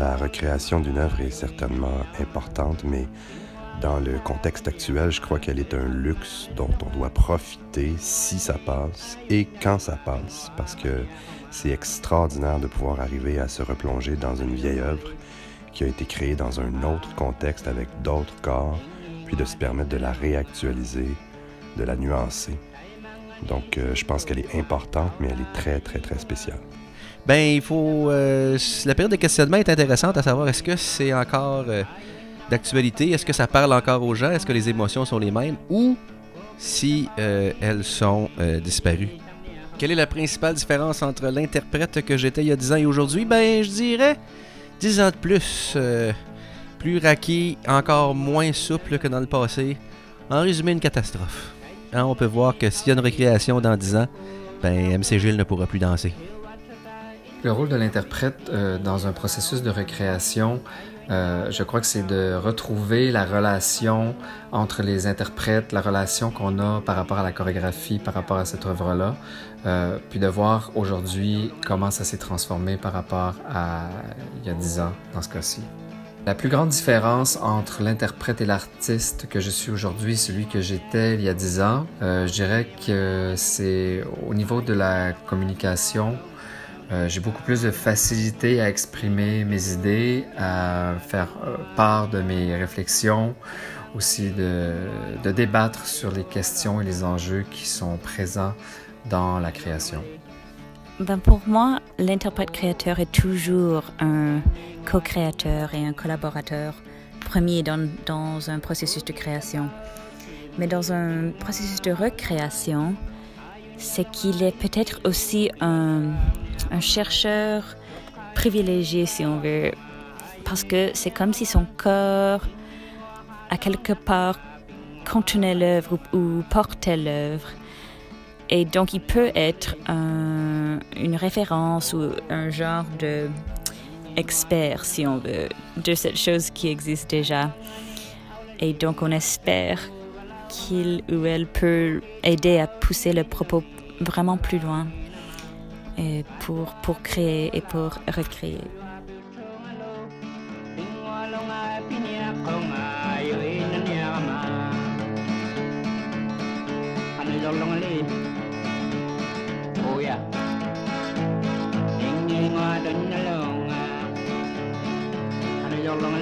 la recréation d'une œuvre est certainement importante, mais dans le contexte actuel, je crois qu'elle est un luxe dont on doit profiter si ça passe et quand ça passe, parce que c'est extraordinaire de pouvoir arriver à se replonger dans une vieille œuvre qui a été créée dans un autre contexte avec d'autres corps, puis de se permettre de la réactualiser, de la nuancer. Donc, je pense qu'elle est importante, mais elle est très, très, très spéciale. Ben, il faut... la période de questionnement est intéressante à savoir, est-ce que c'est encore d'actualité? Est-ce que ça parle encore aux gens? Est-ce que les émotions sont les mêmes? Ou si elles sont disparues? Quelle est la principale différence entre l'interprète que j'étais il y a 10 ans et aujourd'hui? Ben, je dirais 10 ans de plus. Plus raqué, encore moins souple que dans le passé. En résumé, une catastrophe. Hein, on peut voir que s'il y a une récréation dans 10 ans, ben, MC Gilles ne pourra plus danser. Le rôle de l'interprète dans un processus de recréation, je crois que c'est de retrouver la relation entre les interprètes, la relation qu'on a par rapport à la chorégraphie, par rapport à cette œuvre-là, puis de voir aujourd'hui comment ça s'est transformé par rapport à il y a 10 ans dans ce cas-ci. La plus grande différence entre l'interprète et l'artiste que je suis aujourd'hui, celui que j'étais il y a 10 ans, je dirais que c'est au niveau de la communication. J'ai beaucoup plus de facilité à exprimer mes idées, à faire part de mes réflexions, aussi de débattre sur les questions et les enjeux qui sont présents dans la création. Ben pour moi, l'interprète-créateur est toujours un co-créateur et un collaborateur premier dans un processus de création. Mais dans un processus de recréation, c'est qu'il est peut-être aussi un chercheur privilégié, si on veut, parce que c'est comme si son corps, à quelque part, contenait l'œuvre ou portait l'œuvre. Et donc, il peut être une référence ou un genre d'expert, si on veut, de cette chose qui existe déjà. Et donc, on espère qu'il ou elle peut aider à pousser le propos vraiment plus loin et pour créer et pour recréer. Long